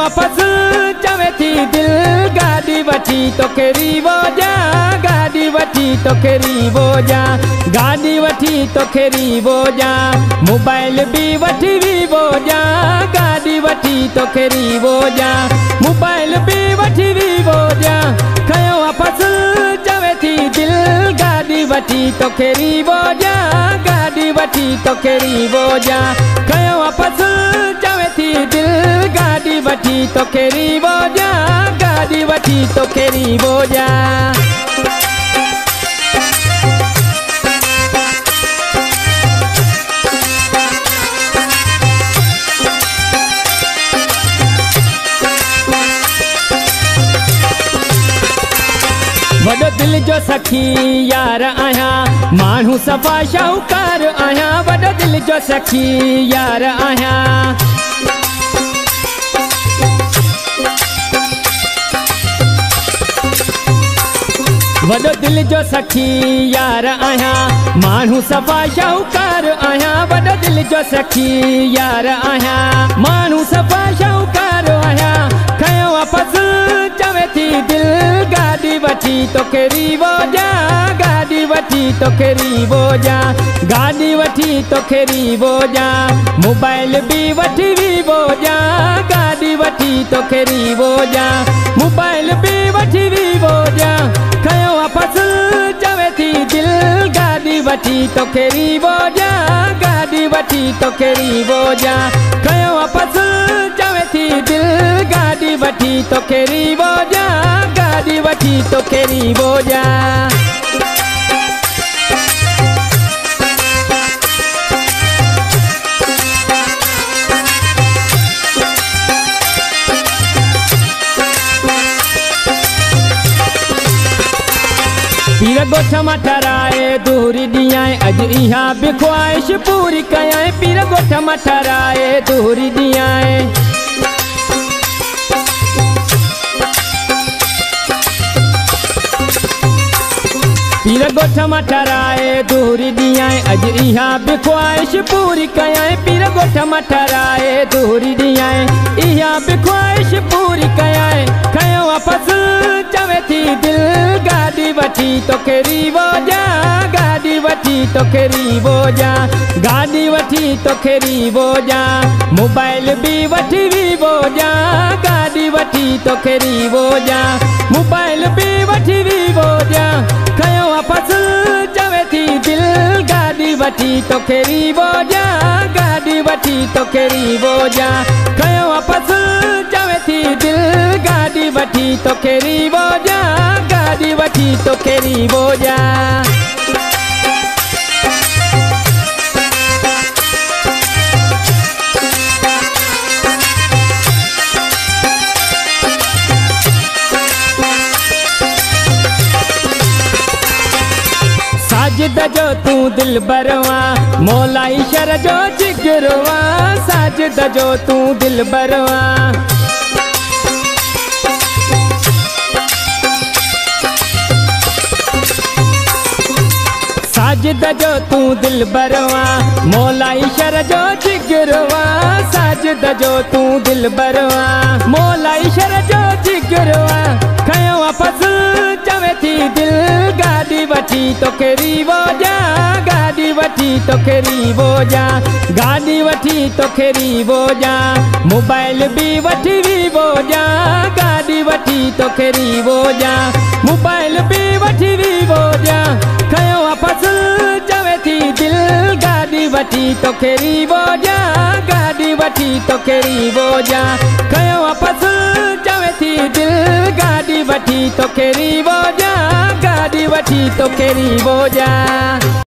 वापस चवे थी दिल गाड़ी वठी तोखे रीवो जा गाड़ी वठी तोखे रीवो जा गाड़ी वठी तोखे रीवो जा मोबाइल भी वठी वीवो जा गाड़ी वठी तोखे रीवो जा मोबाइल भी वठी वीवो जा खयो वापस चवे थी दिल गाड़ी वठी तोखे रीवो जा गाड़ी वठी तोखे रीवो जा खयो वापस चवे थी दिल गाड़ी वठी तोखे रीवो जा गाड़ी वठी तोखे रीवो जा वॾो दिल जो सखी यार आहियां माण्हू सफ़ा शाहूकार आहियां वॾो दिल जो सखी यार आहियां वॾो दिल जो सखी यार आहियां माण्हू सफ़ा शाहूकार आहियां वॾो दिल जो सखी यार आहियां माण्हू सफ़ा शाहूकार आहियां खयो वापस चवे थी दिल गाड़ी वठी तोखे रीवो जा गाड़ी वठी तोखे रीवो जा गाड़ी वठी तोखे रीवो जा मोबाइल भी वठी वीवो जा गाड़ी वठी तोखे रीवो जा मोबाइल भी वठी वीवो जा खयो वापस चवे थी दिल गाड़ी वठी तोखे रीवो जा गाड़ी वठी तोखे रीवो जा खयो वापस चवे थी दिल गाड़ी वठी तोखे रीवो जा गाड़ी वठी तोखे रीवो जा पीर गोठ मां ठराए दूरी ॾियाए अॼु इहा बि ख्वाहिश पूरी कयां पीर गोठ मां ठराए दूरी ॾियाए पीर गोठ मां ठराए दूरी ॾियाए अॼु इहा बि ख्वाहिश पूरी कयां पीर गोठ मां ठराए दूरी ॾियाए इहा बि ख्वाहिश पूरी कयां खयो वापस चवे थी दिल गाड़ी वठी तोखे रीवो जा गाड़ी वठी तोखे रीवो जा गाड़ी वठी तोखे रीवो जा मोबाइल भी वठी वीवो जा गाड़ी वठी तोखे रीवो जा मोबाइल भी वठी वीवो जा खयो वापस चवे थी दिल गाड़ी वठी तोखे रीवो जा गाड़ी वठी तोखे रीवो जा खयो वापस चवे थी दिल गाड़ी वठी तोखे रीवो जा गाड़ी वठी तोखे रीवो जा साजिद जो तू दिल बरवा मौला ईशर जो जिगरवा साजिद जो तू दिल बरवा साजिद जो तू दिल बरवा मौला ईशर जो जिगरवा साजिद जो तू दिल बरवा मौला ईशर जो जिगरवा खयो वापस चवे थी दिल गाड़ी वठी तोखे रीवो जा गाड़ी वठी तोखे रीवो जा गाड़ी वठी तोखे रीवो जा मोबाइल भी वठी वीवो जा गाड़ी वठी तोखे रीवो जा मोबाइल भी वठी वीवो जा खयो वापस चवे थी दिल गाड़ी वठी तोखे रीवो जा गाड़ी वठी तोखे रीवो जा खयो वापस चवे थी दिल गाड़ी वठी तोखे रीवो जा गाड़ी वठी तोखे रीवो जा।